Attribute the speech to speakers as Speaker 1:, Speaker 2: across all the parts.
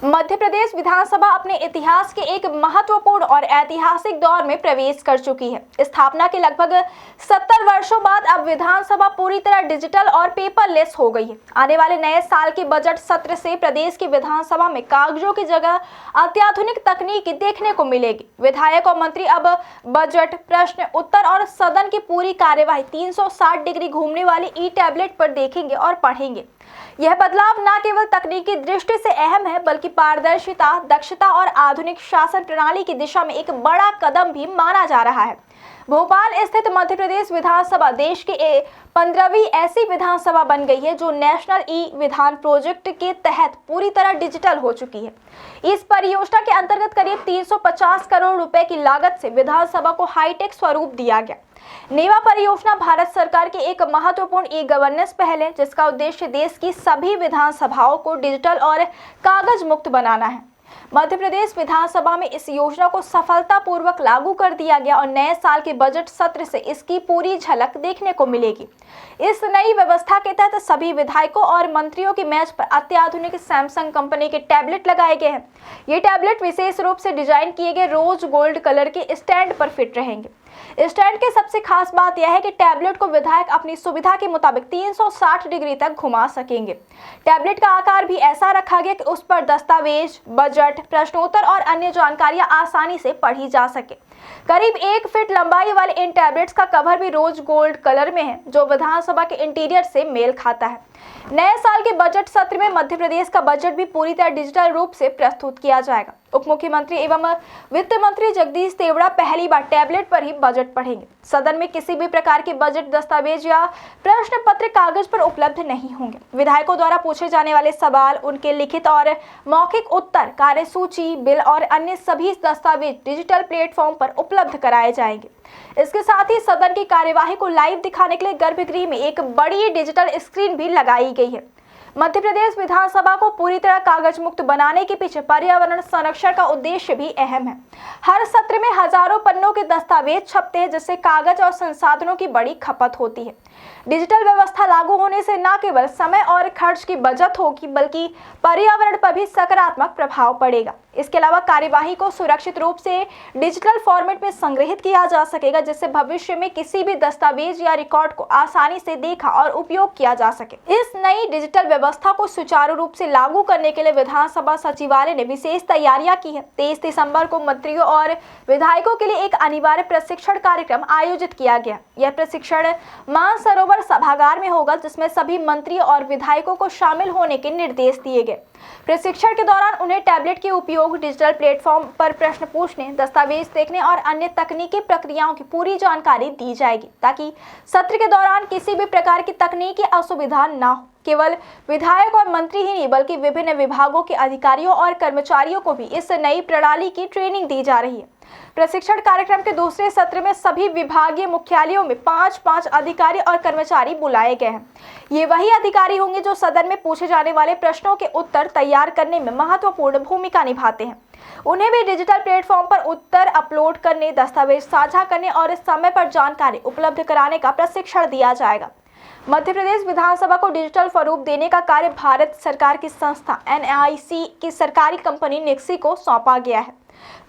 Speaker 1: मध्य प्रदेश विधानसभा अपने इतिहास के एक महत्वपूर्ण और ऐतिहासिक दौर में प्रवेश कर चुकी है। स्थापना के लगभग 70 वर्षों बाद अब विधानसभा पूरी तरह डिजिटल और पेपरलेस हो गई है। आने वाले नए साल के बजट सत्र से प्रदेश की विधानसभा में कागजों की जगह अत्याधुनिक तकनीक देखने को मिलेगी। विधायक और मंत्री अब बजट, प्रश्न उत्तर और सदन की पूरी कार्यवाही 360 डिग्री घूमने वाली ई टैबलेट पर देखेंगे और पढ़ेंगे। यह बदलाव न केवल तकनीकी दृष्टि से अहम है, बल्कि पारदर्शिता, दक्षता और आधुनिक शासन प्रणाली की दिशा में एक बड़ा कदम भी माना जा रहा है। भोपाल स्थित मध्य प्रदेश विधानसभा देश की 15वीं ऐसी विधानसभा बन गई है जो नेशनल ई विधान प्रोजेक्ट के तहत पूरी तरह डिजिटल हो चुकी है। इस परियोजना के अंतर्गत करीब 350 करोड़ रुपए की लागत से विधानसभा को हाईटेक स्वरूप दिया गया। नेवा परियोजना भारत सरकार की एक महत्वपूर्ण ई गवर्नेंस पहल है, जिसका उद्देश्य देश की सभी विधानसभाओं को डिजिटल और कागज मुक्त बनाना है। मध्य प्रदेश विधानसभा में इस योजना को सफलतापूर्वक लागू कर दिया गया और नए साल के बजट सत्र से इसकी पूरी झलक देखने को मिलेगी। इस नई व्यवस्था के तहत सभी विधायकों और मंत्रियों की मेज पर अत्याधुनिक सैमसंग कंपनी के टैबलेट लगाए गए हैं। ये टैबलेट विशेष रूप से डिजाइन किए गए रोज गोल्ड कलर के स्टैंड पर फिट रहेंगे। स्टैंड की सबसे खास बात यह है कि टैबलेट को विधायक अपनी सुविधा के मुताबिक 360 डिग्री तक घुमा सकेंगे। टैबलेट का आकार भी ऐसा रखा गया कि उस पर दस्तावेज, बजट, प्रश्नोत्तर और अन्य जानकारियां आसानी से पढ़ी जा सके। करीब 1 फीट लंबाई वाले इन टैबलेट्स का कवर भी रोज गोल्ड कलर में है, जो विधानसभा के इंटीरियर से मेल खाता है। नए साल के बजट सत्र में मध्य प्रदेश का बजट भी पूरी तरह डिजिटल रूप से प्रस्तुत किया जाएगा। उप मुख्यमंत्री एवं वित्त मंत्री जगदीश देवड़ा पहली बार टैबलेट पर ही बजट पढ़ेंगे। सदन में किसी भी प्रकार के बजट दस्तावेज या प्रश्न पत्र कागज पर उपलब्ध नहीं होंगे। विधायकों द्वारा पूछे जाने वाले सवाल, उनके लिखित और मौखिक उत्तर, कार्यसूची, बिल और अन्य सभी दस्तावेज डिजिटल प्लेटफॉर्म पर उपलब्ध कराए जाएंगे। इसके साथ ही सदन की कार्यवाही को लाइव दिखाने के लिए गर्भगृह में एक बड़ी डिजिटल स्क्रीन भी लगाई गई है। मध्य प्रदेश विधानसभा को पूरी तरह कागज मुक्त बनाने के पीछे पर्यावरण संरक्षण का उद्देश्य भी अहम है। हर सत्र में हजारों पन्नों के दस्तावेज छपते हैं, जिससे कागज और संसाधनों की बड़ी खपत होती है। डिजिटल व्यवस्था लागू होने से न केवल समय और खर्च की बचत होगी, बल्कि पर्यावरण पर भी सकारात्मक प्रभाव पड़ेगा। इसके अलावा कार्यवाही को सुरक्षित रूप से डिजिटल फॉर्मेट में संग्रहित किया जा सकेगा, जिससे भविष्य में किसी भी दस्तावेज या रिकॉर्ड को आसानी से देखा और उपयोग किया जा सके। इस नई डिजिटल व्यवस्था को सुचारू रूप से लागू करने के लिए विधानसभा सचिवालय ने विशेष तैयारियां की है। 23 दिसंबर को मंत्रियों और विधायकों के लिए एक अनिवार्य प्रशिक्षण कार्यक्रम आयोजित किया गया। यह प्रशिक्षण मानसरोवर सभागार में होगा, जिसमें सभी मंत्रियों और विधायकों को शामिल होने के निर्देश दिए गए। प्रशिक्षण के दौरान उन्हें टैबलेट के उपयोग, डिजिटल प्लेटफॉर्म पर प्रश्न पूछने, दस्तावेज देखने और अन्य तकनीकी प्रक्रियाओं की पूरी जानकारी दी जाएगी, ताकि सत्र के दौरान किसी भी प्रकार की तकनीकी असुविधा न हो। केवल विधायक और मंत्री ही नहीं, बल्कि विभिन्न विभागों के अधिकारियों और कर्मचारियों को भी इस नई प्रणाली की ट्रेनिंग दी जा रही है। प्रशिक्षण कार्यक्रम के दूसरे सत्र में सभी विभागीय मुख्यालयों में 5-5 अधिकारी और कर्मचारी बुलाए गए हैं। ये वही अधिकारी होंगे जो सदन में पूछे जाने वाले प्रश्नों के उत्तर तैयार करने में महत्वपूर्ण भूमिका निभाते हैं। उन्हें भी डिजिटल प्लेटफॉर्म पर उत्तर अपलोड करने, दस्तावेज साझा करने और समय पर जानकारी उपलब्ध कराने का प्रशिक्षण दिया जाएगा। मध्य प्रदेश विधानसभा को डिजिटल स्वरूप देने का कार्य भारत सरकार की संस्था NIC की सरकारी कंपनी निक्सी को सौंपा गया है।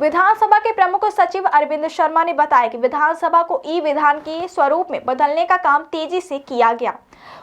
Speaker 1: विधानसभा के प्रमुख सचिव अरविंद शर्मा ने बताया कि विधानसभा को ई विधान के स्वरूप में बदलने का काम तेजी से किया गया।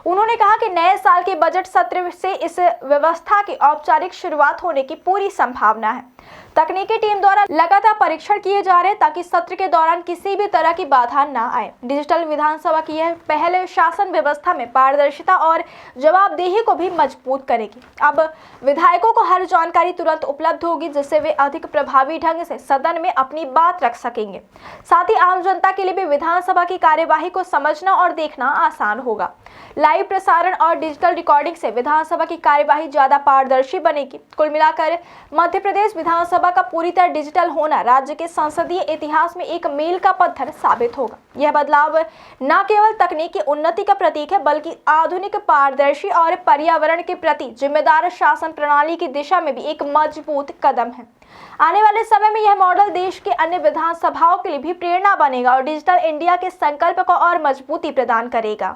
Speaker 1: उन्होंने कहा कि नए साल के बजट सत्र से इस व्यवस्था की औपचारिक शुरुआत होने की पूरी संभावना है। तकनीकी टीम द्वारा लगातार परीक्षण किए जा रहे हैं, ताकि सत्र के दौरान किसी भी तरह की बाधा न आए। डिजिटल विधानसभा की यह पहल शासन व्यवस्था में पारदर्शिता और जवाबदेही को भी मजबूत करेगी। अब विधायकों को हर जानकारी तुरंत उपलब्ध होगी, जिससे वे अधिक प्रभावी ढंग से सदन में अपनी बात रख सकेंगे। साथ ही आम जनता के लिए भी विधानसभा की कार्यवाही को समझना और देखना आसान होगा। लाइव प्रसारण और डिजिटल रिकॉर्डिंग से विधानसभा की कार्यवाही ज्यादा पारदर्शी बनेगी। कुल मिलाकर मध्य प्रदेश विधानसभा का पूरी तरह डिजिटल होना राज्य के संसदीय इतिहास में एक मील का पत्थर साबित होगा। यह बदलाव न केवल तकनीकी उन्नति का प्रतीक है, बल्कि आधुनिक, पारदर्शी और पर्यावरण के प्रति जिम्मेदार शासन प्रणाली की दिशा में भी एक मजबूत कदम है। आने वाले समय में यह मॉडल देश के अन्य विधानसभाओं के लिए भी प्रेरणा बनेगा और डिजिटल इंडिया के संकल्प को और मजबूती प्रदान करेगा।